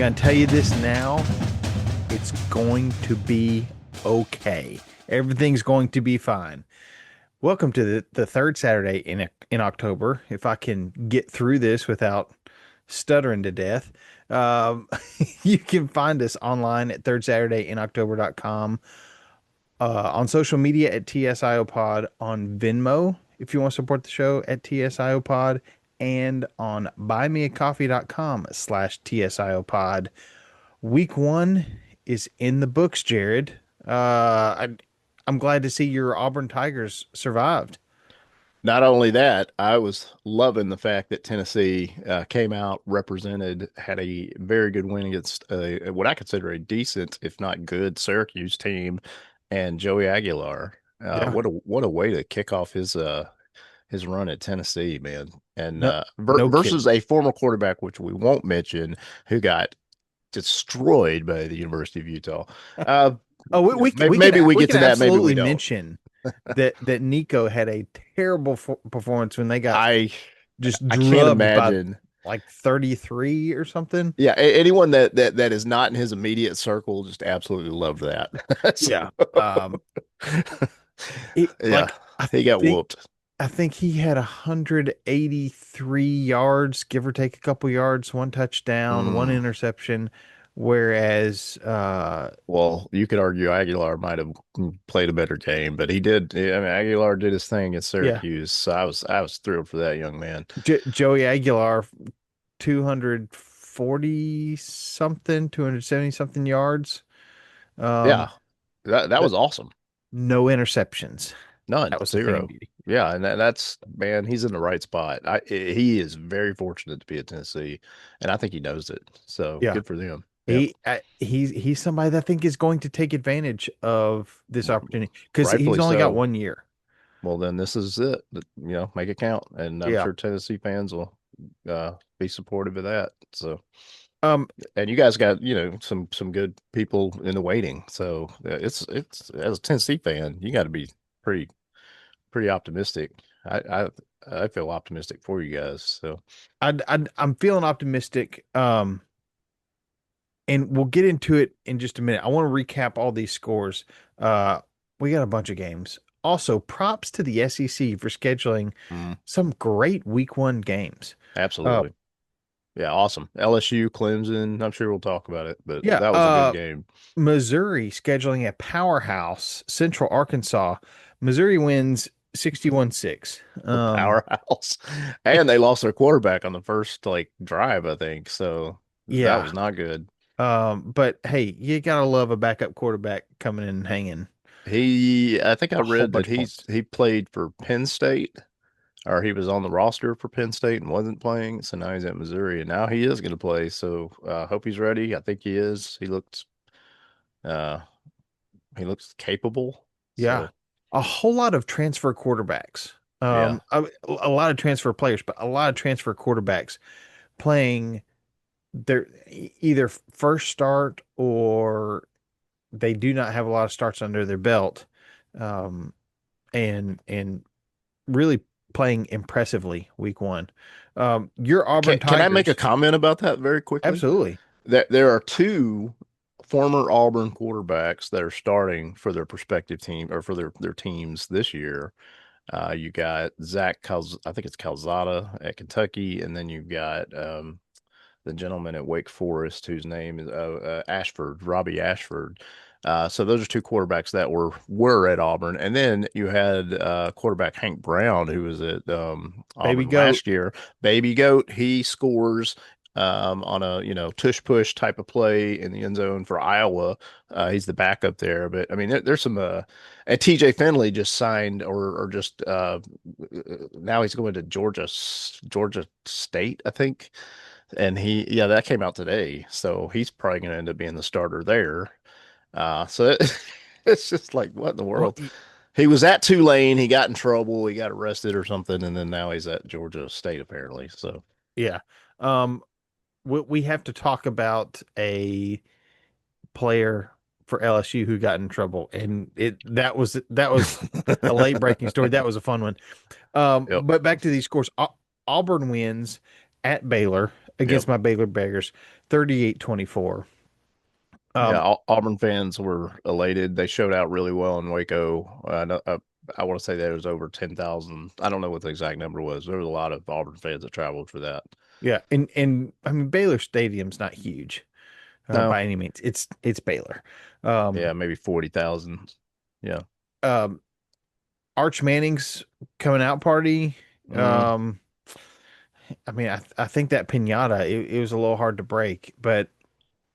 gonna tell you this now. It's going to be okay. Everything's going to be fine. Welcome to the third Saturday in October. If I can get through this without stuttering to death, um, you can find us online at thirdsaturday.inoctober.com, on social media at TSIO Pod, on Venmo if you want to support the show at TSIO Pod, and on buymeacoffee.com/TSIO Pod. Week one is in the books, Jared. I'm glad to see your Auburn Tigers survived. Not only that, I was loving the fact that Tennessee came out, represented, had a very good win against what I consider a decent, if not good, Syracuse team, and Joey Aguilar. Yeah. What a way to kick off his run at Tennessee, man. And No, no versus kidding. a former quarterback, which we won't mention, who got destroyed by the University of Utah. Uh, Oh, maybe we we get can to that, maybe absolutely we don't. mention that Nico had a terrible performance when they got I just I can't drubbed by imagine. like 33 or something. Yeah, anyone that is not in his immediate circle just absolutely loved that. Yeah. So, yeah, Like I he got think whooped. I think he had 183 yards, give or take a couple yards, one touchdown, one Mm. interception, whereas Well, you could argue Aguilar might have played a better game, but he did. Yeah, I mean, Aguilar did his thing at yeah, Syracuse, so I was thrilled for that young man. Joey Aguilar 240 something, 270 something yards. Um Yeah, that but was awesome. no interceptions. None, That was the thing of zero. beauty. Yeah, and that's man, he's in the right spot. He is very fortunate to be at Tennessee, and I think he knows it. So Yeah. good for them. Yep, He's somebody that I think is going to take advantage of this opportunity because he's rightfully only got so. 1 year. Well, then this is it. Make it count, and I'm Yeah. sure Tennessee fans will be supportive of that. So, Um, and you guys got some good people in the waiting. So it's as a Tennessee fan, you got to be pretty pretty optimistic. I feel optimistic for you guys. So I'm feeling optimistic. And we'll get into it in just a minute. I want to recap all these scores. Uh, we got a bunch of games. Also, props to the SEC for scheduling mm, some great week one games. Uh, absolutely, yeah, awesome. LSU, Clemson. I'm sure we'll talk about it, but yeah, that was a good game. Missouri scheduling a powerhouse, Central Arkansas. Missouri wins 61-6. A powerhouse. And they lost their quarterback on the first drive, I think. So that Yeah. was not good. But hey, you gotta love a backup quarterback coming in and hanging I think I a whole read that bunch of points. he played for Penn State, or he was on the roster for Penn State and wasn't playing. So now he's at Missouri, and now he is going to play. So I hope he's ready. I think he is. Uh he looks capable. Yeah. So A whole lot of transfer quarterbacks. yeah, A lot of transfer players, but a lot of transfer quarterbacks playing their either first start or they do not have a lot of starts under their belt. Um, and really playing impressively week one. Your Auburn can I make a Tigers, comment about that very quickly? absolutely. There are two former Auburn quarterbacks that are starting for their prospective team or for their teams this year. You got I think it's Calzada at Kentucky, and then you've got the gentleman at Wake Forest whose name is Ashford, Robbie Ashford. So those are two quarterbacks that were at Auburn, and then you had quarterback Hank Brown, who was at Baby Auburn goat. last year. Baby Goat, he scores on a tush push type of play in the end zone for Iowa. He's the backup there, but I mean there's some. And TJ Finley just signed or just now he's going to Georgia State, I think. And yeah, that came out today. So he's probably going to end up being the starter there. It's just like, what in the Well, world? He was at Tulane. He got in trouble. He got arrested or something. And then now he's at Georgia State, apparently. So, yeah. Um, we have to talk about a player for LSU who got in trouble, and that was a late breaking story. That was a fun one. yep. But back to these scores. Auburn wins at Baylor. against Yep. my Baylor Bears, 38-24. Yeah, Um, Auburn fans were elated. They showed out really well in Waco. I want to say there was over 10,000. I don't know what the exact number was. There was a lot of Auburn fans that traveled for that. yeah, and I mean Baylor Stadium's not huge No, by any means. It's Baylor. Um, yeah, maybe 40,000. Yeah. um, Arch Manning's coming out party. Mm. Um, I mean, I think that pinata it was a little hard to break, but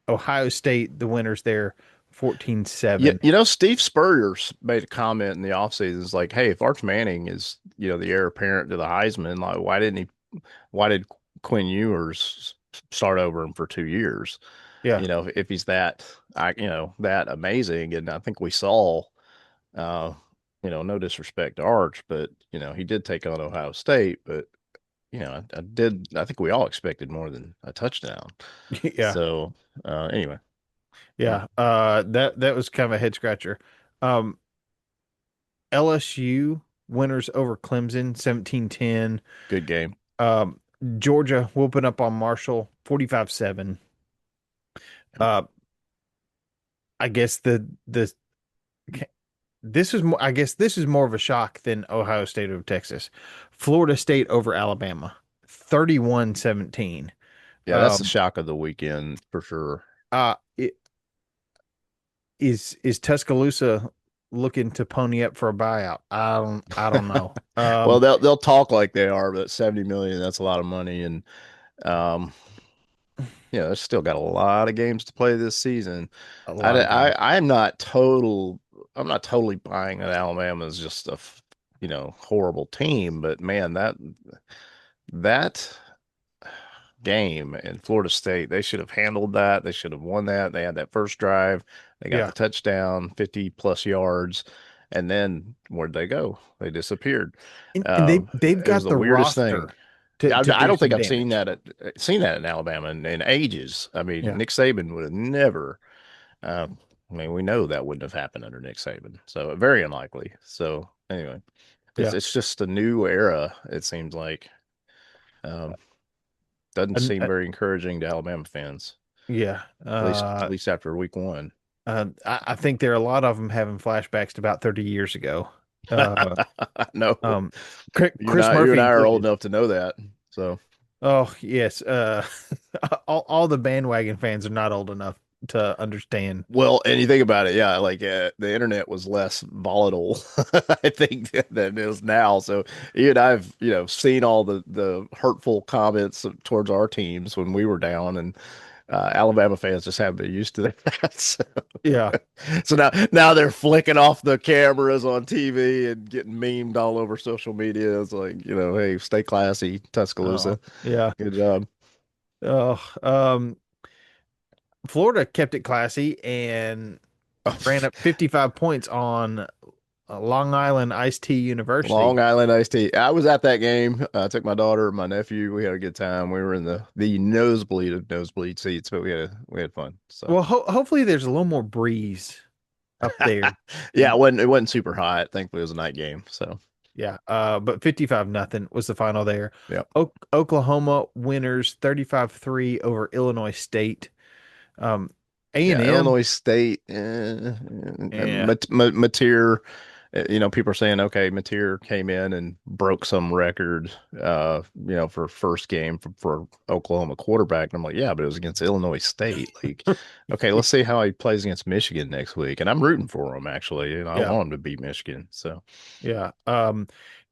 Ohio State, the winners there, Yeah, 14-7. Steve Spurrier's made a comment in the offseason. It's like, hey, if Arch Manning is, the heir apparent to the Heisman, like, why did Quinn Ewers start over him for 2 years? Yeah, If he's that amazing. And I think we saw, uh, no disrespect to Arch, but, he did take on Ohio State. But, I think we all expected more than a touchdown. yeah, So, anyway, yeah, yeah. That was kind of a head scratcher. Um, LSU winners over Clemson, 17-10. good game. Um, Georgia whooping up on Marshall, 45-7. Uh, I guess this is more, I guess this is more of a shock than Ohio State over Texas. Florida State over Alabama, 31-17. Yeah, that's the Um, shock of the weekend for sure. it is Tuscaloosa looking to pony up for a buyout? I don't know. Well, they'll talk like they are, but 70 million, that's a lot of money. And um, they've still got a lot of games to play this season. A lot of games. I'm not totally buying that Alabama is just horrible team, but man, that game in Florida State, they should have handled that. They should have won that. They had that first drive. They got Yeah. the touchdown, 50 plus yards. And then where'd they go? They disappeared. And they've It was got the the weirdest thing. roster to I do don't think some I've seen damage. that in Alabama in ages. I mean, Yeah. Nick Saban would have never. Uh, I mean, we know that wouldn't have happened under Nick Saban, so very unlikely. So anyway, it's Yeah. it's just a new era. It seems like um, doesn't And, seem very encouraging to Alabama fans, yeah. at least after week one. I think there are a lot of them having flashbacks to about 30 years ago. Uh, No, um, Chris you and Murphy I are old included. enough to know that. So. Oh, yes. All the bandwagon fans are not old enough to understand. Well, and you think about it, yeah, like the internet was less volatile, I think, than it is now. So you and I've, seen all the hurtful comments towards our teams when we were down, and Alabama fans just haven't been used to that. Yeah. So now they're flicking off the cameras on TV and getting memed all over social media. It's like, hey, stay classy, Oh, Tuscaloosa. yeah. Good job. Oh, Florida kept it classy and ran up 55 points on Long Island Ice Tea Long University. Island iced tea. I was at that game. I took my daughter, my nephew. We had a good time. We were in the nosebleed of nosebleed seats, but we had fun. So Well, hopefully there's a little more breeze up there. yeah, it wasn't super hot. Thankfully, it was a night game. So Yeah. But 55 nothing was the final there. yeah, Oklahoma winners 35-3 over Illinois State. Um, yeah. A&M. Illinois State, Yeah. Mateer. People are saying, okay, Mateer came in and broke some record, for first game for Oklahoma quarterback. And I'm like, yeah, but it was against Illinois State. Like, okay, let's see how he plays against Michigan next week. And I'm rooting for him, actually. I Yeah. want him to beat Michigan. So Yeah.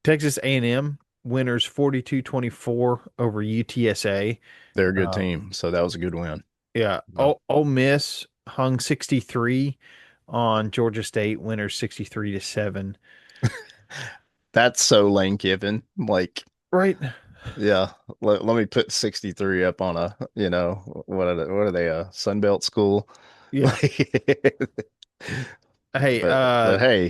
Texas A&M winners 42-24 over UTSA. they're a good Um, team. So that was a good win. yeah. So Ole Miss hung 63 on Georgia State, winners 63-7. that's so Lane Kiffin. Like, Right. yeah, let me put 63 up on what are they, Sunbelt school? Yeah. Like, Hey, but hey,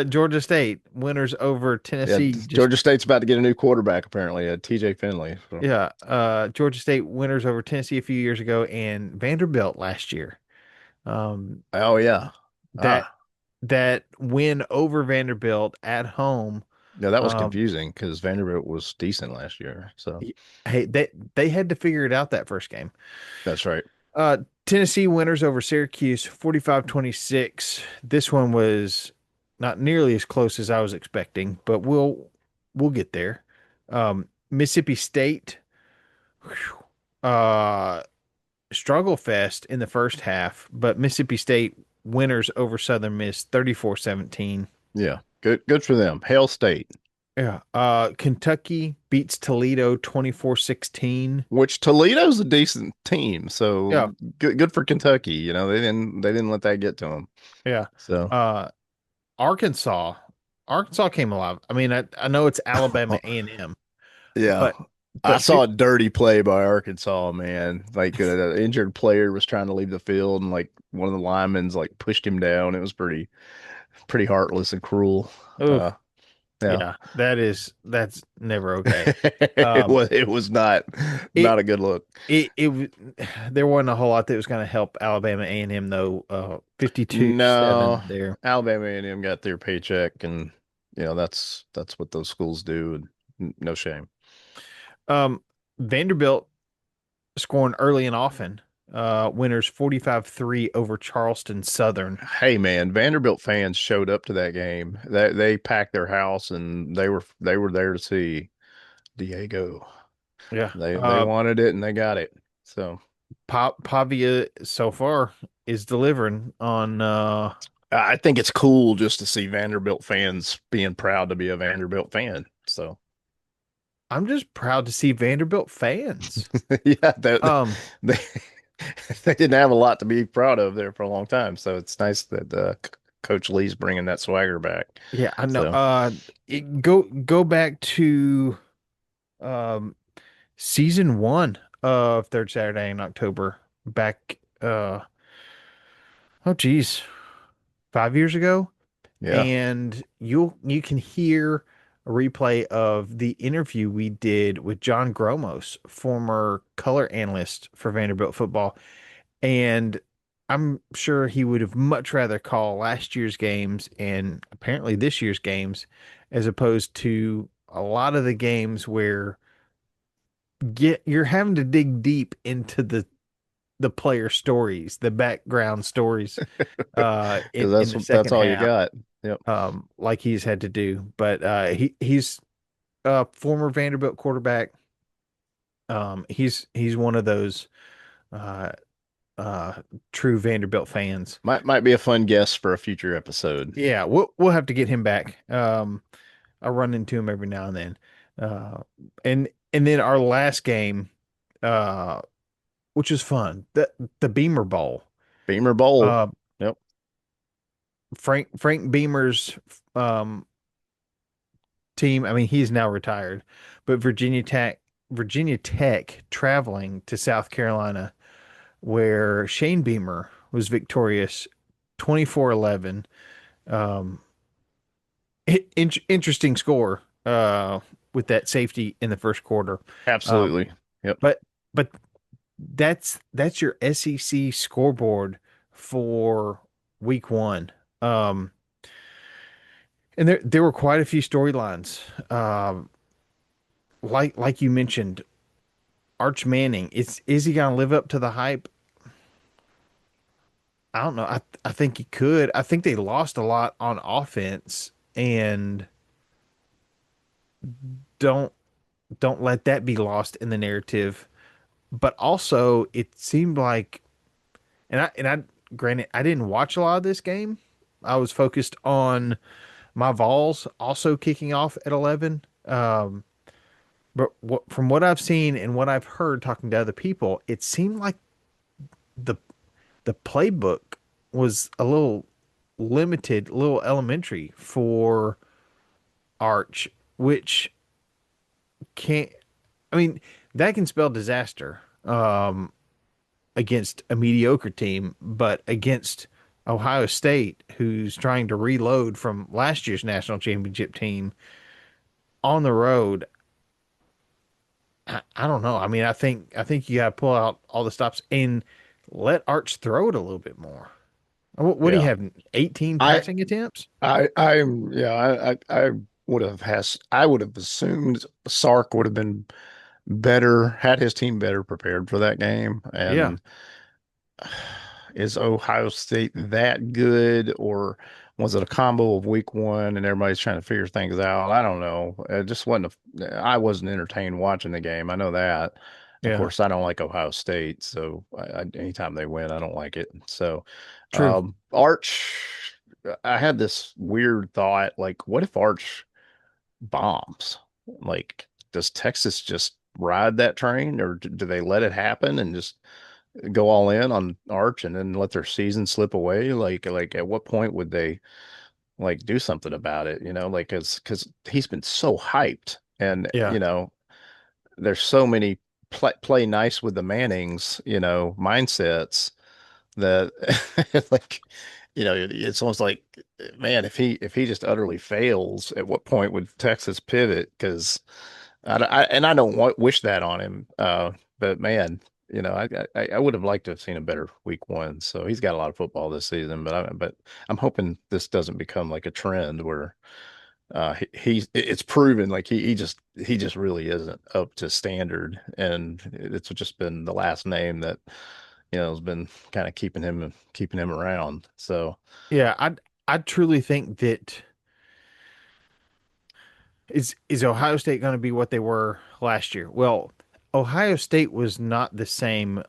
Georgia State winners over yeah, Tennessee. Just Georgia State's about to get a new quarterback apparently, TJ Finley. So. yeah. Georgia State winners over Tennessee a few years ago and Vanderbilt last year. Um, Oh yeah. that Ah, that win over Vanderbilt at home. Yeah, that was Um, confusing because Vanderbilt was decent last year. So y- hey, they had to figure it out that first game. that's right. Tennessee winners over Syracuse 45-26. This one was not nearly as close as I was expecting, but we'll get there. Mississippi State, whew, struggle fest in the first half, but Mississippi State winners over Southern Miss 34-17. Yeah, good for them. Hail State, Yeah. Kentucky beats Toledo 24-16. which Toledo's a decent team, Yeah, so good for Kentucky. You know, they didn't let that get to them. yeah. So Uh Arkansas. Arkansas came alive. I mean, I know it's Alabama A&M, yeah, but I but saw a dirty play by Arkansas, man. Like an injured player was trying to leave the field, and like one of the linemen's like pushed him down. It was pretty heartless and cruel. oh Yeah. yeah, that's never okay. It Um, was not it a good look. it there wasn't a whole lot that was going to help Alabama A&M though. 52-7 No, there. Alabama A&M got their paycheck, and that's what those schools do, and no shame. Um, Vanderbilt scoring early and often. Winners 45-3 over Charleston Southern. Hey man, Vanderbilt fans showed up to that game. They packed their house, and they were there to see Diego. Yeah. They wanted it and they got it. So Pavia so far is delivering on I think it's cool just to see Vanderbilt fans being proud to be a Vanderbilt fan. So I'm just proud to see Vanderbilt fans. yeah, Um, they they didn't have a lot to be proud of there for a long time. So it's nice that Coach Lee's bringing that swagger back. yeah, I know. So Go back to um season one of Third Saturday in October. Back oh geez, 5 years ago. yeah, And you can hear a replay of the interview we did with John Gromos, former color analyst for Vanderbilt football. And I'm sure he would have much rather call last year's games and apparently this year's games as opposed to a lot of the games where you're having to dig deep into the player stories, the background stories because in the that's second all you half, got. Yep. like he's had to do. But he's a former Vanderbilt quarterback. He's one of those uh uh true Vanderbilt fans. Might be a fun guest for a future episode. Yeah, we'll have to get him back. I run into him every now and then. Uh, and then our last game, uh, which is fun, the Beamer Bowl. Beamer Bowl. Uh, Yep. Frank Beamer's team. I mean, he's now retired, but Virginia Tech traveling to South Carolina, where Shane Beamer was victorious, 24-11. Um, interesting score with that safety in the first quarter. Um, Absolutely. Yep. but but that's your SEC scoreboard for week one. Um, and there were quite a few storylines. Like you mentioned, Arch Manning. Is he going to live up to the hype? I don't know. I think he could. I think they lost a lot on offense, and don't don't let that be lost in the narrative. But also, it seemed like, and I granted I didn't watch a lot of this game. I was focused on my Vols also kicking off at 11. But from what I've seen and what I've heard talking to other people, it seemed like the the playbook was a little limited, a little elementary for Arch, which can't. I mean, that can spell disaster against a mediocre team, but against Ohio State, who's trying to reload from last year's national championship team on the road. I don't know. I mean, I think you got to pull out all the stops and let Arch throw it a little bit more. What do you Yeah. have? 18 I passing attempts? I'm yeah, would have has I would have assumed Sark would have been better, had his team better prepared for that game. Yeah, And is Ohio State that good, or was it a combo of week one and everybody's trying to figure things out? I don't know. It just I wasn't entertained watching the game. I know that. Of yeah, course, I don't like Ohio State, so anytime they win, I don't like it. So, true. Arch, I had this weird thought, like, what if Arch bombs? Like, does Texas just ride that train, or do they let it happen and just go all in on Arch and then let their season slip away? Like at what point would they like do something about it? Like because he's been so hyped, and Yeah, there's so many play nice with the Mannings, mindsets that like it's almost like, man, if he just utterly fails, at what point would Texas pivot? Because I don't wish that on him, but man, I would have liked to have seen a better week one. So he's got a lot of football this season, but I'm hoping this doesn't become like a trend where it's proven like he just really isn't up to standard, and it's just been the last name that has been kind of keeping him around. So yeah. I truly think that is Ohio State going to be what they were last year? Well, Ohio State was not the same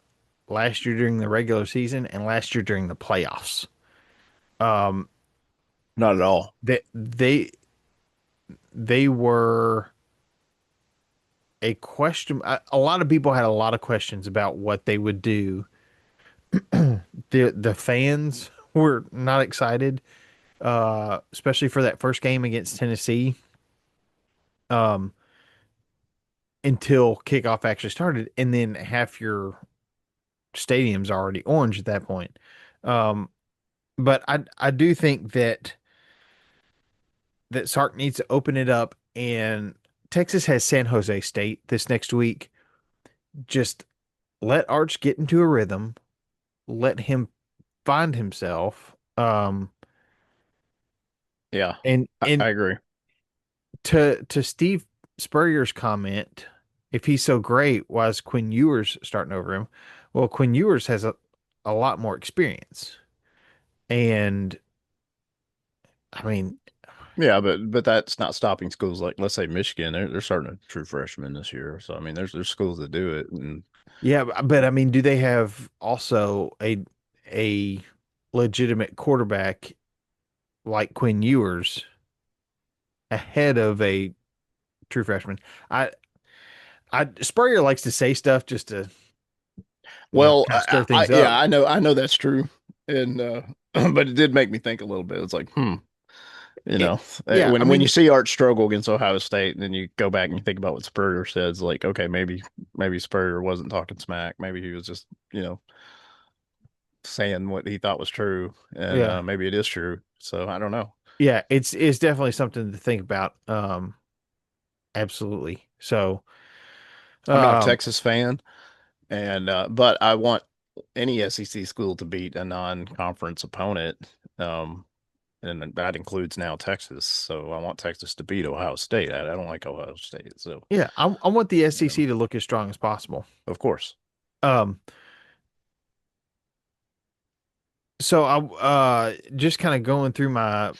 last year during the regular season and last year during the playoffs. Um, not at all. they were a question. A lot of people had a lot of questions about what they would do. The fans were not excited, especially for that first game against Tennessee. Um, until kickoff actually started, and then half your stadium's already orange at that point. Um, but I do think that Sark needs to open it up, and Texas has San Jose State this next week. Just let Arch get into a rhythm, let him find himself. Yeah, And I agree. to Steve Spurrier's comment, if he's so great, why is Quinn Ewers starting over him? Well, Quinn Ewers has a lot more experience. And I mean, Yeah, but that's not stopping schools like, let's say, Michigan. They're starting a true freshman this year. So I mean, there's schools that do it, and yeah, but I mean, do they have also a legitimate quarterback like Quinn Ewers ahead of a true freshman? I I Spurrier likes to say stuff just to, well, kind of stir things yeah, up. I know that's true, and but it did make me think a little bit. It's like, you It, know, yeah, I when you mean, see Art struggle against Ohio State, and then you go back and you think about what Spurrier says, like, okay, maybe Spurrier wasn't talking smack. Maybe he was just, saying what he thought was true, and yeah, maybe it is true. So I don't know. yeah, it's definitely something to think about. Absolutely. So, I'm not a um, Texas fan, and but I want any SEC school to beat a non-conference opponent, um, and that includes now Texas. So I want Texas to beat Ohio State. I don't like Ohio State, so yeah, I want the SEC um, to look as strong as possible. of course. Um, so I just kind of going through my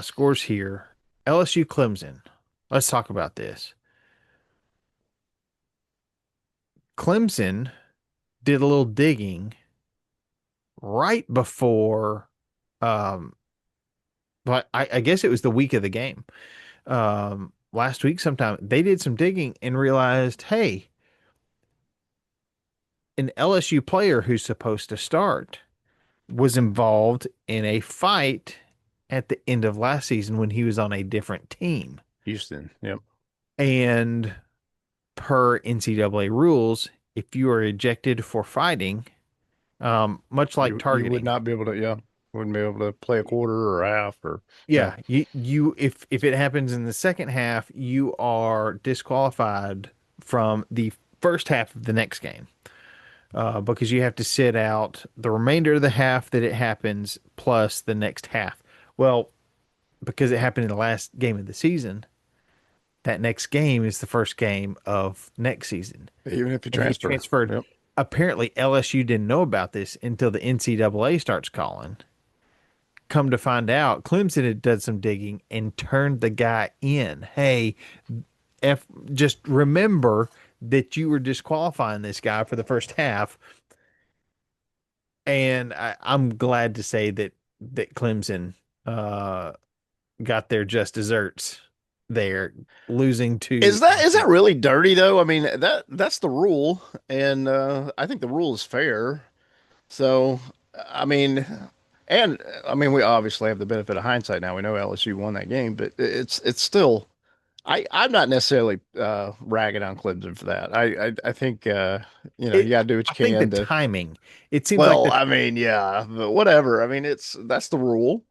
scores here. LSU Clemson. Let's talk about this. Clemson did a little digging right before um but I guess it was the week of the game. Last week sometime they did some digging and realized, hey, an LSU player who's supposed to start was involved in a fight at the end of last season when he was on a different team. Houston. Yep. And per NCAA rules, if you are ejected for fighting, much like You would targeting, not be able to. Yeah. Wouldn't be able to play a quarter or a half or yeah. yeah, you if it happens in the second half, you are disqualified from the first half of the next game. Because you have to sit out the remainder of the half that it happens plus the next half. Well, because it happened in the last game of the season. that next game is the first game of next season. Even if you And he transfer. transferred. Yep. Apparently, LSU didn't know about this until the NCAA starts calling. Come to find out, Clemson had done some digging and turned the guy in. Hey, F, just remember that you were disqualifying this guy for the first half. And I'm glad to say that Clemson uh, got their just desserts there, losing to Is that LSU. really dirty though? I mean, that's the rule, and I think the rule is fair. So, I mean, and I mean, we obviously have the benefit of hindsight now. We know LSU won that game, but it's still. I'm not necessarily ragging on Clemson for that. I think you It, got to do what I you think the can to. timing. It seems like Well, the I mean, yeah, but whatever. I mean, that's the rule.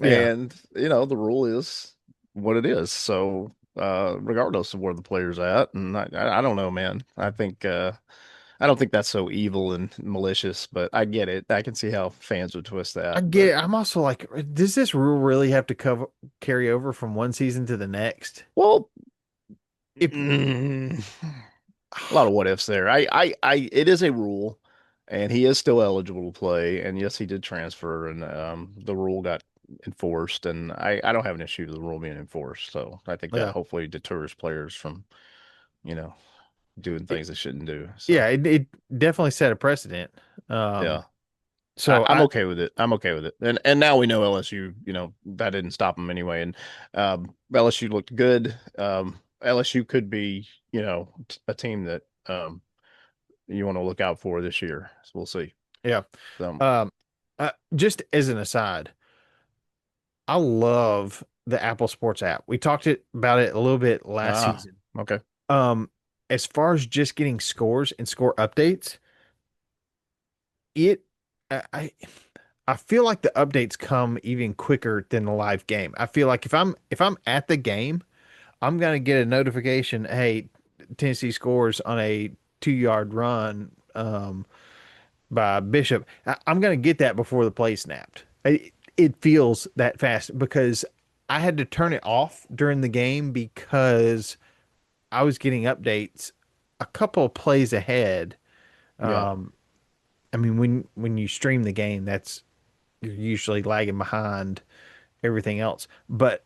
yeah. And the rule is what it is. So regardless of where the player's at, and I don't know, man. I don't think that's so evil and malicious, but I get it. I can see how fans would twist I that. get But it. I'm also like, does this rule really have to cover carry over from one season to the next? well, If mm, a lot of what ifs there. It is a rule, and he is still eligible to play. And yes, he did transfer, and the rule got enforced. And I don't have an issue with the rule being enforced. So I think that yeah, hopefully deters players from you know doing it, things they shouldn't do. yeah, So it definitely set a precedent. Um, yeah, so I'm I okay with it. I'm okay with it. And now we know LSU, that didn't stop them anyway. And LSU looked good. LSU could be, a team that you want to look out for this year. So we'll see. yeah. So Um, just as an aside, I love the Apple Sports app. We talked about it a little bit last ah, season. okay. Um, as far as just getting scores and score updates, it I I feel like the updates come even quicker than the live game. I feel like if I'm at the game, I'm gonna get a notification, hey, Tennessee scores on a 2 yard run by Bishop. I'm gonna get that before the play snapped. It feels that fast because I had to turn it off during the game because I was getting updates a couple of plays ahead. Yeah. Um, I mean, when you stream the game, that's you're usually lagging behind everything else, but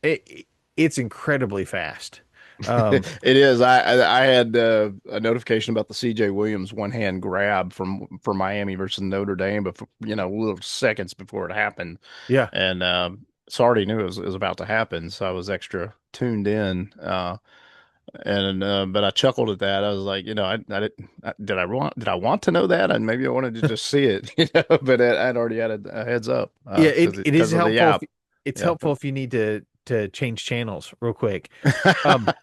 it's incredibly fast. Um, It is. I had a notification about the CJ Williams one hand grab for Miami versus Notre Dame, but little seconds before it happened, yeah, and so I already knew it was about to happen, so I was extra tuned in. And but I chuckled at that. I was like, I didn't. Did I want to know that? And maybe I wanted to just see it, But I'd already had a heads up yeah. It is because of the helpful. app. It's Yeah. helpful if you need to change channels real quick. Um,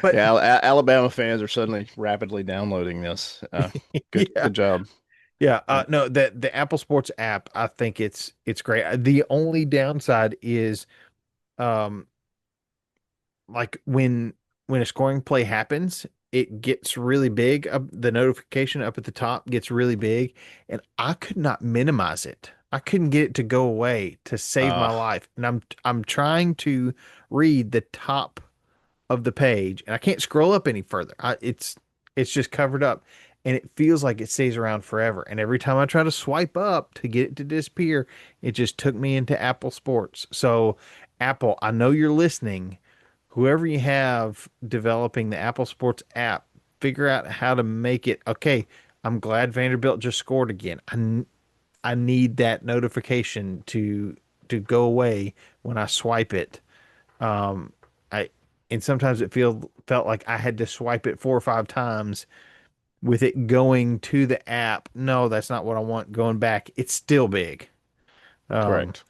but Yeah, Alabama fans are suddenly rapidly downloading this. yeah, Good job. yeah. Yeah. No, the Apple Sports app, I think it's great. The only downside is um like when a scoring play happens, it gets really big. The notification up at the top gets really big, and I could not minimize it. I couldn't get it to go away to save my Uh, life. And I'm trying to read the top of the page, and I can't scroll up any further. It's just covered up, and it feels like it stays around forever. And every time I try to swipe up to get it to disappear, it just took me into Apple Sports. So, Apple, I know you're listening. Whoever you have developing the Apple Sports app, figure out how to make it. Okay, I'm glad Vanderbilt just scored again. I need that notification to go away when I swipe it. Um, I and sometimes it felt like I had to swipe it 4 or 5 times with it going to the app. No, that's not what I want. Going back, it's still big. Um, correct.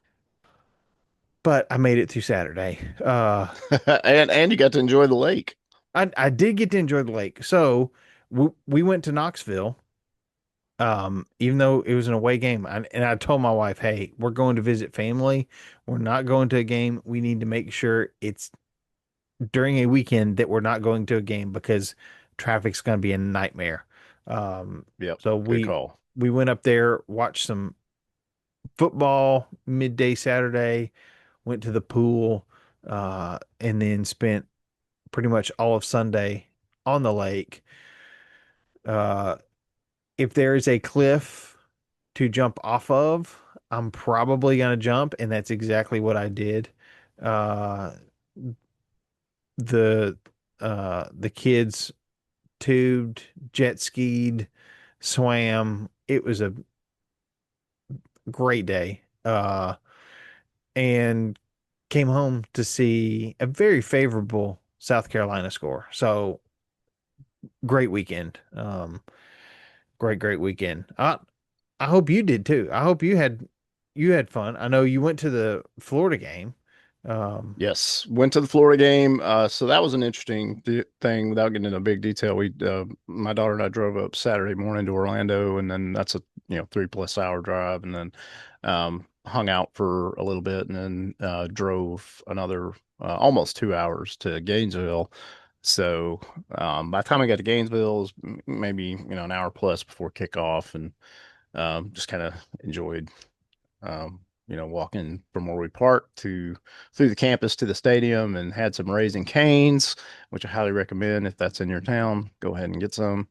but I made it through Saturday. And you got to enjoy the lake. I did get to enjoy the lake. So we went to Knoxville. Even though it was an away game, and I told my wife, "Hey, we're going to visit family. We're not going to a game. We need to make sure it's during a weekend that we're not going to a game because traffic's going to be a nightmare." Um, Yep. so Good we call. we went up there, watched some football midday Saturday, went to the pool. and then spent pretty much all of Sunday on the lake. Uh, if there is a cliff to jump off of, I'm probably gonna jump, and that's exactly what I did. Uh, the the kids tubed, jet skied, swam. It was a great day. And came home to see a very favorable South Carolina score. So great weekend. Great weekend. I hope you did too. I hope you had fun. I know you went to the Florida game. Um, Yes, went to the Florida game. So that was an interesting thing. Without getting into big detail, my daughter and I drove up Saturday morning to Orlando, and then that's a 3+ hour drive, and then hung out for a little bit, and then drove another almost 2 hours to Gainesville. So by the time I got to Gainesville, it was maybe an hour plus before kickoff, and just kind of enjoyed walking from where we parked to through the campus to the stadium, and had some Raising Canes, which I highly recommend if that's in your town. Go ahead and get some.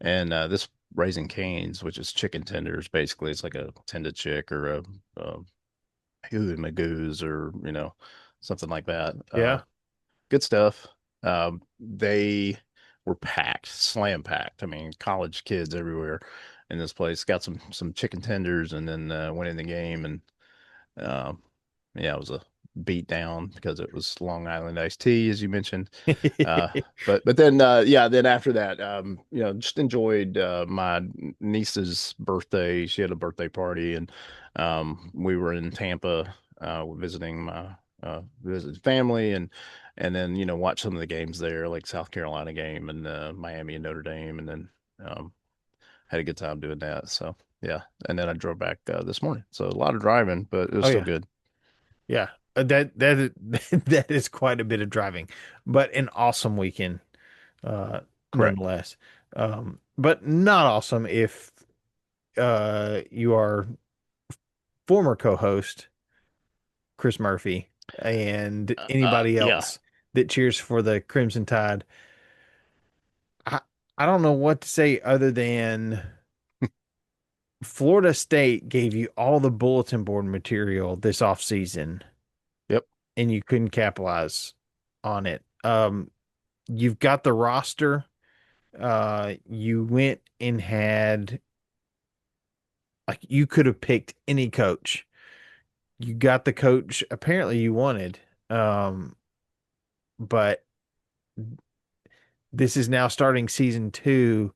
And this Raising Canes, which is chicken tenders, basically, it's like a tender chick or a hoo magoo's or something like that. yeah. Good stuff. They were packed, slam packed. I mean, college kids everywhere in this place. Got some chicken tenders, and then went in the game, and um, yeah, it was a beat down because it was Long Island iced tea, as you mentioned. Uh, but then yeah, then after that, just enjoyed my niece's birthday. She had a birthday party, and we were in Tampa visiting my visited family, and then watch some of the games there, like South Carolina game and Miami and Notre Dame, and then um, had a good time doing that. So yeah, and then I drove back this morning. So a lot of driving, but it was Oh still yeah. good. Yeah. That is quite a bit of driving, but an awesome weekend, Correct. nonetheless. But not awesome if you are former co-host Chris Murphy and anybody Yeah. else that cheers for the Crimson Tide. I I don't know what to say other than Florida State gave you all the bulletin board material this offseason Yep. and you couldn't capitalize on it. You've got the roster. You went and had like you could have picked any coach. You got the coach apparently you wanted. But this is now starting season two,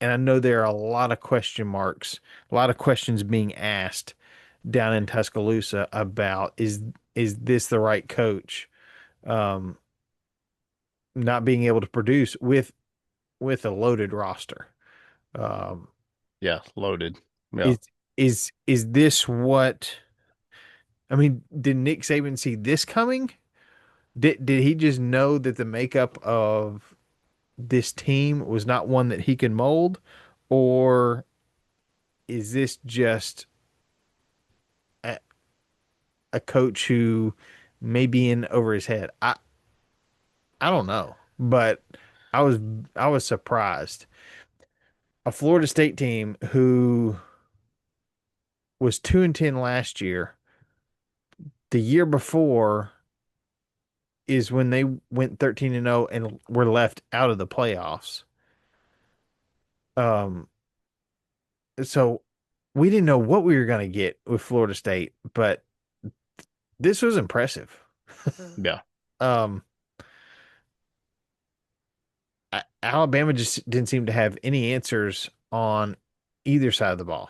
and I know there are a lot of question marks, a lot of questions being asked down in Tuscaloosa about is this the right coach? Um, not being able to produce with a loaded roster. Um, Yeah. Loaded. Yeah. is is this what I mean? Did Nick Saban see this coming? Did he just know that the makeup of this team was not one that he can mold, or is this just a, a coach who may be in over his head? I don't know, but I was I was surprised. A Florida State team who was 2-10 last year. The year before is when they went 13-0 and were left out of the playoffs. Um, so we didn't know what we were going to get with Florida State, but this was impressive. Yeah. Um, Alabama just didn't seem to have any answers on either side of the ball.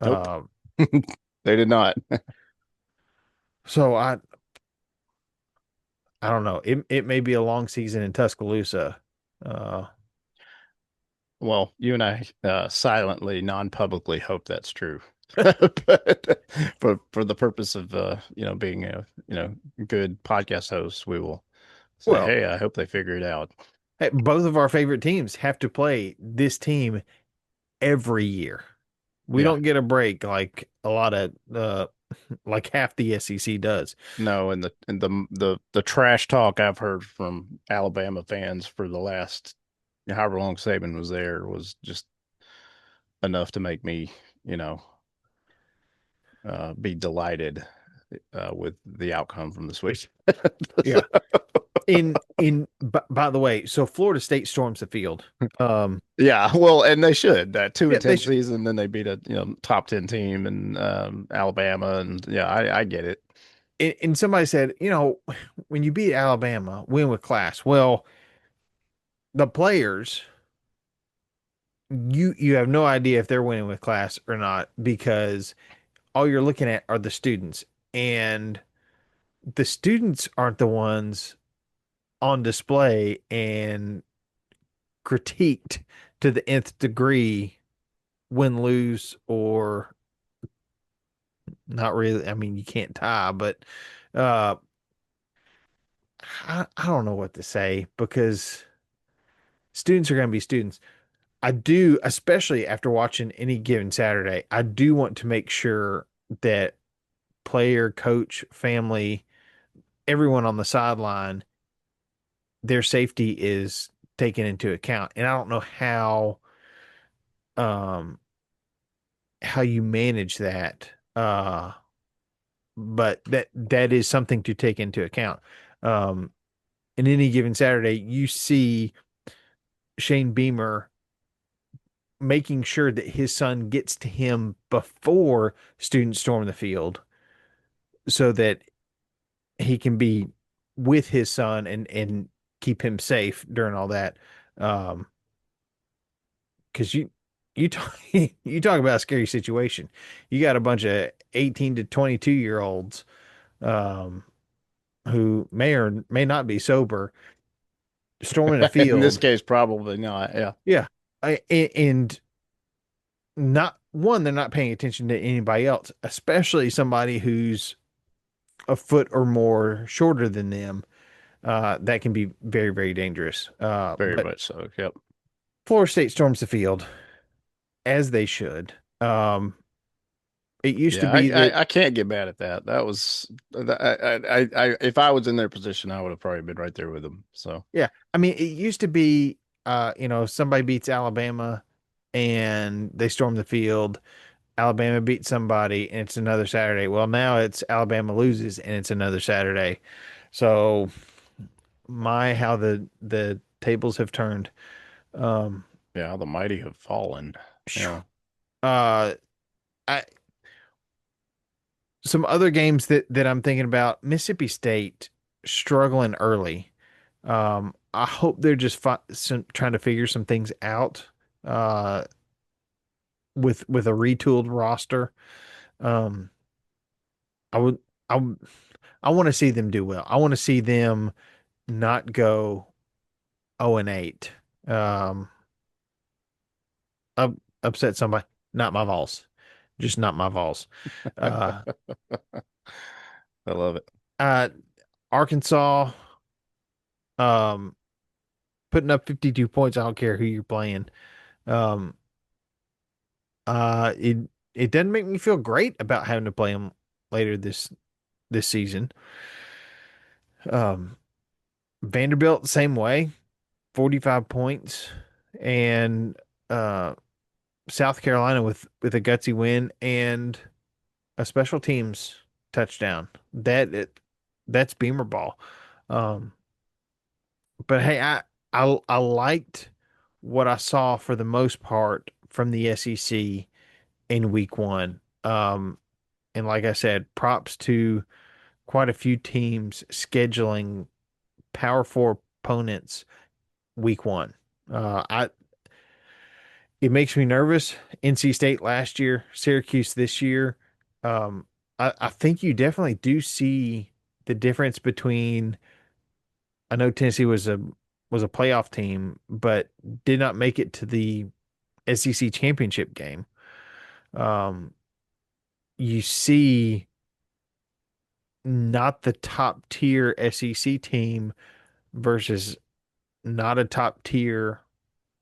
Nope. Um, They did not. so I don't know. It may be a long season in Tuscaloosa. Uh, Well, you and I silently, non-publicly hope that's true. But for the purpose of being a good podcast host, we will say, well, hey, I hope they figure it out. hey, both of our favorite teams have to play this team every year. We Yeah. don't get a break like a lot of like half the SEC does. No, and the trash talk I've heard from Alabama fans for the last however long Saban was there was just enough to make me, you know, be delighted with the outcome from this week. Yeah. By the way, so Florida State storms the field. Um, Yeah, well, and they should. That two yeah, and ten season, then they beat a top 10 team in Alabama, and yeah, I get it. and somebody said, when you beat Alabama, win with class. Well, the players, you have no idea if they're winning with class or not because all you're looking at are the students, and the students aren't the ones on display and critiqued to the nth degree, win, lose, or not really. I mean, you can't tie, but uh, I don't know what to say because students are going to be students. I do, especially after watching any given Saturday, I do want to make sure that player, coach, family, everyone on the sideline, their safety is taken into account. And I don't know um how you manage that. But that is something to take into account. Um, in any given Saturday, you see Shane Beamer making sure that his son gets to him before students storm the field so that he can be with his son and keep him safe during all that. Um, because you talk you talk about a scary situation. You got a bunch of 18 to 22 year olds um who may or may not be sober storming a In this field. case, probably not. Yeah, Yeah. And not one, they're not paying attention to anybody else, especially somebody who's a foot or more shorter than them. That can be very, very dangerous. very But much so. Yep. Florida State storms the field as they should. It used to Yeah, be that, I can't get mad at that. That was if I was in their position, I would have probably been right there with them. So yeah. I mean, it used to be, somebody beats Alabama and they storm the field. Alabama beats somebody and it's another Saturday. Well, now it's Alabama loses and it's another Saturday. So how the tables have turned. Um, yeah, the mighty have fallen. Yeah. uh, I some other games that I'm thinking about. Mississippi State struggling early. I hope they're just trying to figure some things out. Uh, with a retooled roster. Um, I would I would- I want to see them do well. I want to see them not go 0-8. Um, up, upset somebody. Not my Vols. Just not my Vols. Uh, I love it. uh, Arkansas, um, putting up 52 points. I don't care who you're playing. Um, it doesn't make me feel great about having to play them later this season. Um, Vanderbilt, same way, 45 points, and uh, South Carolina with a gutsy win and a special teams touchdown. That's Beamer ball. Um, but hey, I liked what I saw for the most part from the SEC in week one. And like I said, props to quite a few teams scheduling Power Four opponents week one. I It makes me nervous. NC State last year, Syracuse this year. I think you definitely do see the difference between. I know Tennessee was a playoff team, but did not make it to the SEC championship game. Um, you see not the top tier SEC team versus not a top tier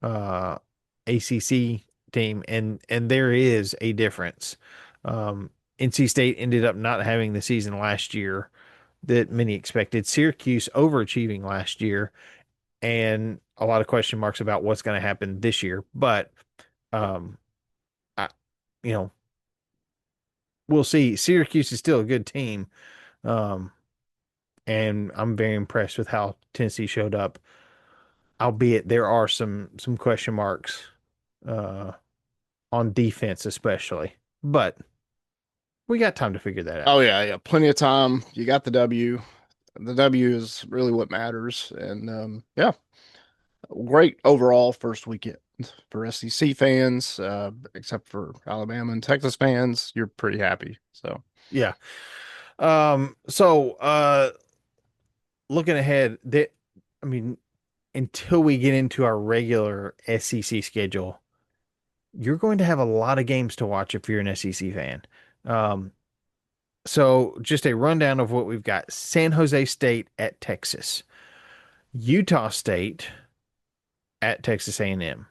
ACC team, and there is a difference. Um, NC State ended up not having the season last year that many expected. Syracuse overachieving last year, and a lot of question marks about what's going to happen this year. But um, I, you know, we'll see. Syracuse is still a good team, um, and I'm very impressed with how Tennessee showed up. Albeit there are some question marks uh, on defense, especially. But we got time to figure that Oh out. yeah, yeah, plenty of time. You got the W. The W is really what matters. And yeah, great overall first weekend for SEC fans, except for Alabama and Texas fans. You're pretty happy. So Yeah. So looking ahead, that I mean, until we get into our regular SEC schedule, you're going to have a lot of games to watch if you're an SEC fan. Um, so just a rundown of what we've got: San Jose State at Texas, Utah State at Texas A&M.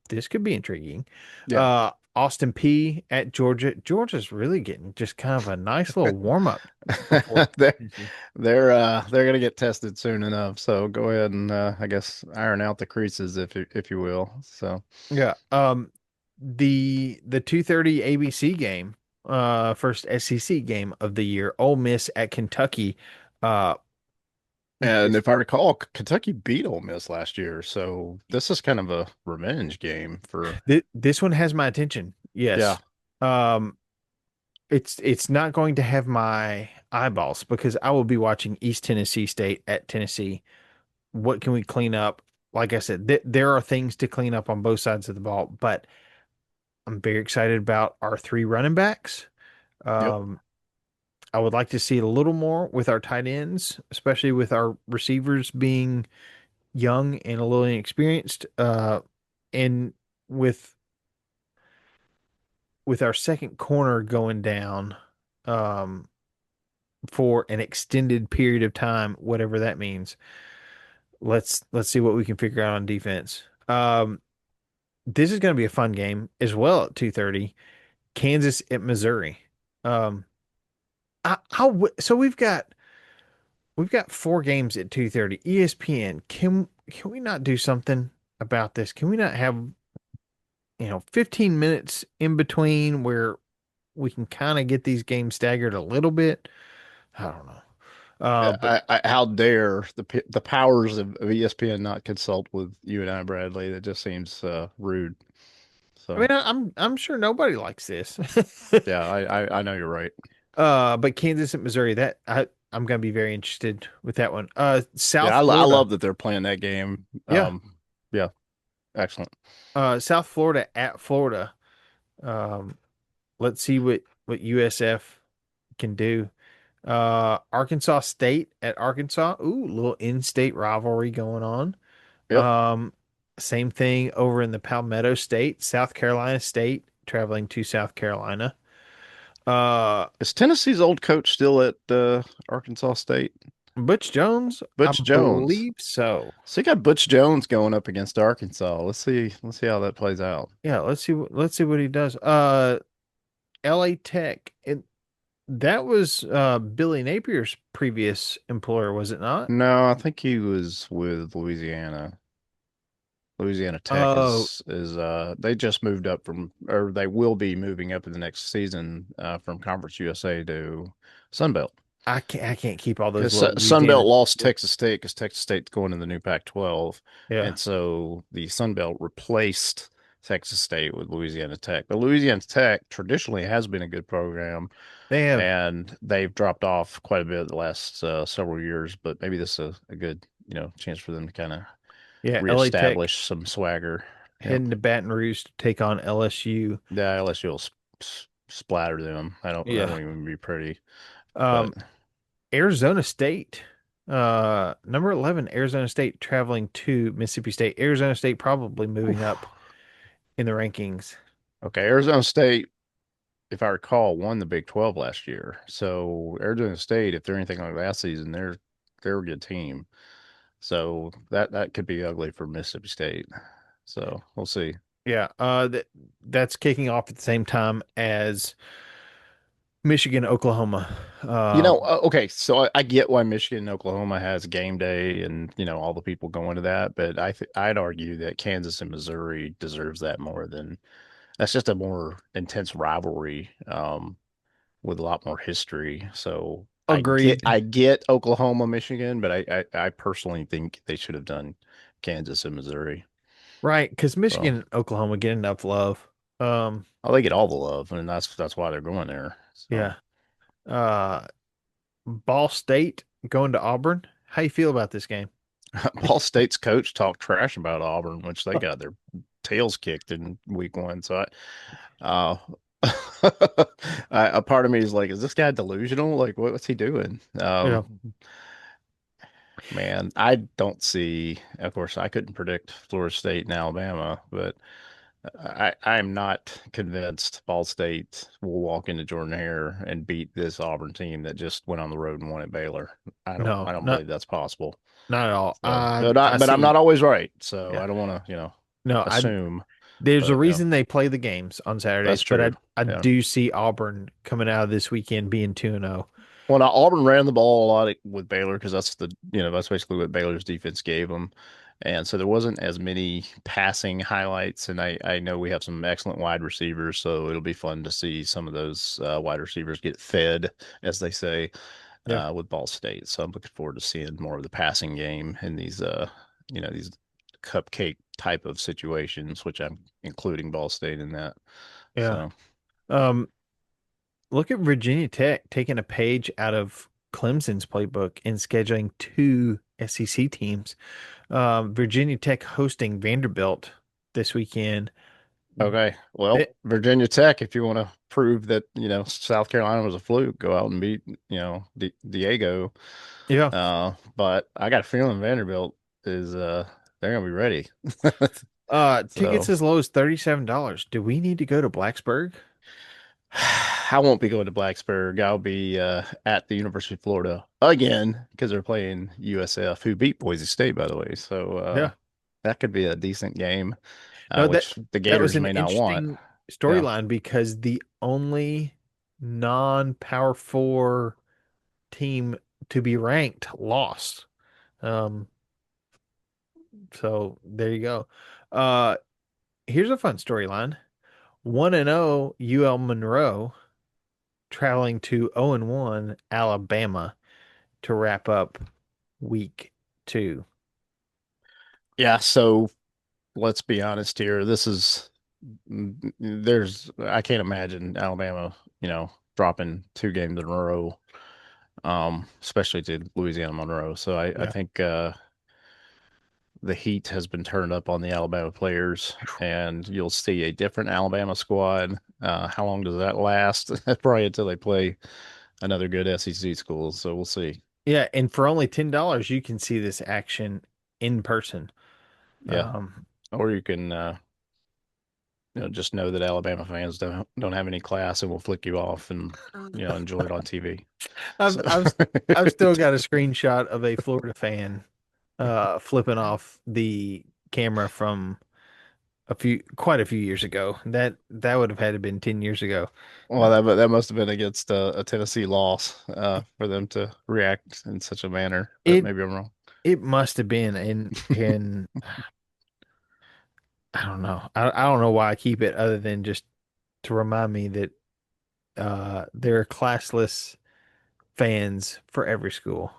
This could be intriguing. yeah. Austin P at Georgia. Georgia's really getting just kind of a nice little warm up before they're Tennessee. they're gonna get tested soon enough. So go ahead and I guess iron out the creases if you will. So Yeah. The 2:30 ABC game, first SEC game of the year, Ole Miss at Kentucky. Uh, and this if I recall, Kentucky beat Ole Miss last year. So this is kind of a revenge game for this one has my attention. yeah. Yes. Um, it's not going to have my eyeballs because I will be watching East Tennessee State at Tennessee. What can we clean up? Like I said, there are things to clean up on both sides of the ball, but I'm very excited about our three running backs. Yep. Um, I would like to see a little more with our tight ends, especially with our receivers being young and a little inexperienced. And with with our second corner going down, um, for an extended period of time, whatever that means. Let's see what we can figure out on defense. This is going to be a fun game as well at 2:30. Kansas at Missouri. Um, so we've got four games at 2:30. ESPN, can we not do something about this? Can we not have, 15 minutes in between where we can kind of get these games staggered a little bit? I don't know. But How dare the powers of ESPN not consult with you and I, Bradley? That just seems rude. I mean, So I'm sure nobody likes this. yeah, I know you're right. But Kansas and Missouri, I'm gonna be very interested with that one. Yeah, South I Florida. love that they're playing that game. Yeah. Yeah, excellent. South Florida at Florida. Um, let's see what USF can do. Arkansas State at Arkansas. Ooh, little in-state rivalry going on. Yep. Um, Same thing over in the Palmetto State, South Carolina State traveling to South Carolina. Uh, Is Tennessee's old coach still at Arkansas State? Butch Jones, I Butch Jones. believe so. So you got Butch Jones going up against Arkansas. Let's see how that plays out. Yeah, let's see what he does. LA Tech. That was Billy Napier's previous employer, was it not? No, I think he was with Louisiana. Louisiana Tech Oh, is they just moved up from or they will be moving up in the next season from Conference USA to Sun Belt. I can't keep all those Because little Sun Belt Louisiana. lost Texas State because Texas State's going in the new Pac-12, Yeah, and so the Sun Belt replaced Texas State with Louisiana Tech. But Louisiana Tech traditionally has been a good program, they have. and they've dropped off quite a bit the last several years. But maybe this is a good chance for them to kind of Yeah, LA Tech reestablish some swagger. Yep. heading to Baton Rouge to take on LSU. Yeah, LSU will splatter them. I don't. That Yeah. won't even be pretty. But Um, Arizona State. Number 11, Arizona State traveling to Mississippi State. Arizona State probably moving oof. up in the rankings. Okay, Arizona State, if I recall, won the Big 12 last year. So Arizona State, if they're anything like last season, they're a good team. So that could be ugly for Mississippi State. So we'll see. Yeah. That's kicking off at the same time as Michigan, Oklahoma. Okay, so I get why Michigan and Oklahoma has game day and all the people going to that, but I'd argue that Kansas and Missouri deserves that more than that's just a more intense rivalry with a lot more history. So Agreed. I get Oklahoma, Michigan, but I personally think they should have done Kansas and Missouri. Right, because So Michigan and Oklahoma get enough love. Um, oh, they get all the love, and that's why they're going there. So yeah. Uh, Ball State going to Auburn. How you feel about this game? Ball State's coach talked trash about Auburn, which they got their tails kicked in week one. So uh, a part of me is like, is this guy delusional? Like, what's he doing? Yeah. Man, I don't see. Of course, I couldn't predict Florida State and Alabama, but I'm not convinced Ball State will walk into Jordan Hare and beat this Auburn team that just went on the road and won at Baylor. No, I don't not believe that's possible. not at all. So, I but I'm see. not always right. So Yeah. I don't want to, No, assume. there's a But reason they play the games on that's Saturdays, but true. I Yeah. do see Auburn coming out of this weekend being 2-0. Well, now Auburn ran the ball a lot with Baylor because that's basically what Baylor's defense gave them. And so there wasn't as many passing highlights. And I know we have some excellent wide receivers, so it'll be fun to see some of those wide receivers get fed, as they say, Yeah. with Ball State. So I'm looking forward to seeing more of the passing game in these cupcake type of situations, which I'm including Ball State in that. Yeah. So Um, Look at Virginia Tech taking a page out of Clemson's playbook and scheduling two SEC teams. Virginia Tech hosting Vanderbilt this weekend. okay. Well, It- Virginia Tech, if you want to prove that, South Carolina was a fluke, go out and beat, Diego. yeah. But I got a feeling Vanderbilt is they're gonna be ready. Tickets So as low as $37. Do we need to go to Blacksburg? I won't be going to Blacksburg. I'll be at the University of Florida again because they're playing USF, who beat Boise State, by the way. So Yeah. that could be a decent game, No, which the that was Gators an may not want. interesting Yeah. storyline because the only non-Power Four team to be ranked lost. Um, so there you go. Uh, Here's a fun storyline. 1-0 UL Monroe traveling to 0-1 Alabama to wrap up week two. Yeah. So let's be honest here. I can't imagine Alabama, dropping two games in a row, especially to Louisiana Monroe. So I Yeah. think the heat has been turned up on the Alabama players, and you'll see a different Alabama squad. How long does that last? Probably until they play another good SEC school. So we'll see. Yeah, and for only $10, you can see this action in person. Yeah. Um, Or you can just know that Alabama fans don't have any class and will flick you off and enjoy it on TV. I've So I've I've still got a screenshot of a Florida fan flipping off the camera from quite a few years ago. That would have had to been 10 years ago. well, that must have been against a Tennessee loss for them to react in such a manner, but It maybe I'm wrong. it must have been in I don't know. I don't know why I keep it other than just to remind me that there are classless fans for every school,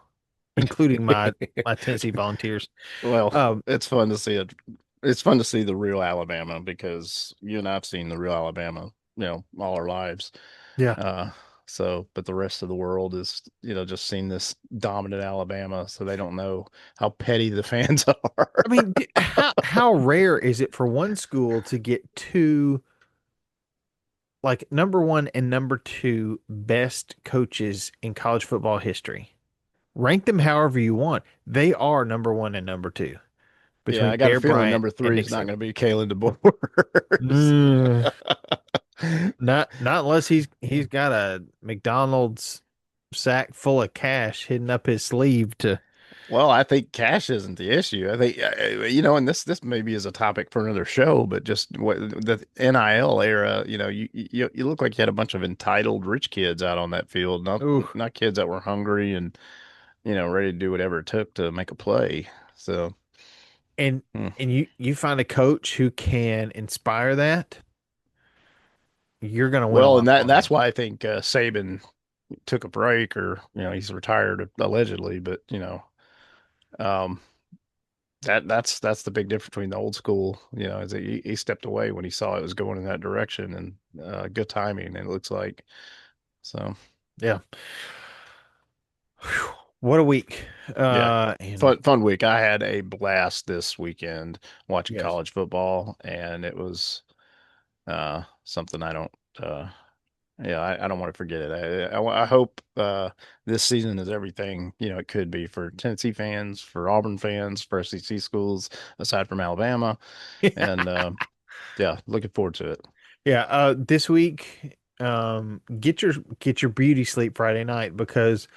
including my Tennessee Volunteers. Well, Um, it's fun to see it. It's fun to see the real Alabama because you and I've seen the real Alabama, all our lives. yeah. Uh, but the rest of the world is, just seeing this dominant Alabama, so they don't know how petty the fans are. I mean, how rare is it for one school to get two, like number one and number two best coaches in college football history? Rank them however you want. They are number one and number two Yeah, between I got a Bear feeling Bryant number and three Nick is not Saban. going to be Kalen DeBoer. Mm, not unless he's got a McDonald's sack full of cash hidden up his sleeve to. Well, I think cash isn't the issue. I think and this maybe is a topic for another show, but just what the NIL era, you look like you had a bunch of entitled rich kids out on that field, not Ooh, not kids that were hungry and ready to do whatever it took to make a play. So, and hmm. you find a coach who can inspire that, you're gonna win a Well, lot and more that's games. why I think Saban took a break, or he's retired allegedly, but um, that's the big difference between the old school, is that he stepped away when he saw it was going in that direction, and good timing, it looks like. So Yeah. Whew. What a week. yeah, And fun week. I had a blast this weekend watching yes. college football, and it was something I don't. Yeah, I don't want to forget it. I hope this season is everything it could be for Tennessee fans, for Auburn fans, for SEC schools, aside from Alabama, and yeah, looking forward to it. Yeah, this week, get your beauty sleep Friday night because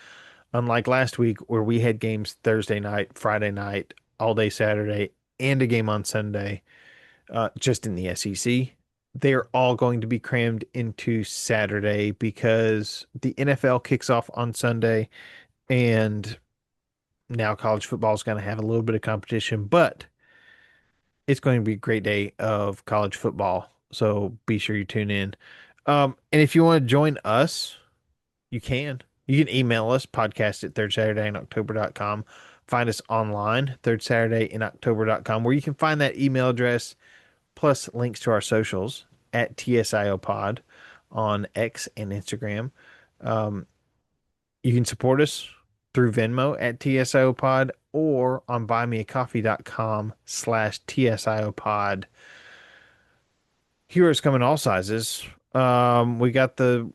unlike last week where we had games Thursday night, Friday night, all day Saturday, and a game on Sunday, just in the SEC, they're all going to be crammed into Saturday because the NFL kicks off on Sunday, and now college football is going to have a little bit of competition, but it's going to be a great day of college football. So be sure you tune in. And if you want to join us, you can. You can email us, podcast at thirdsaturdayinoctober.com. Find us online, thirdsaturdayinoctober.com, where you can find that email address plus links to our socials at TSIO Pod on X and Instagram. Um, you can support us through Venmo at TSIO Pod or on buymeacoffee.com/TSIO Pod. Heroes come in all sizes. We got the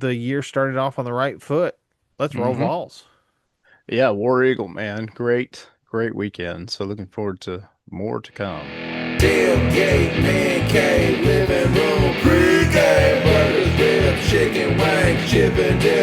year started off on the right foot. Let's roll Hmm. balls. Yeah, War Eagle, man, great weekend. So looking forward to more to come. Tailgate, man cave, living room, pregame, burgers, ribs, chicken wings, chip and dip.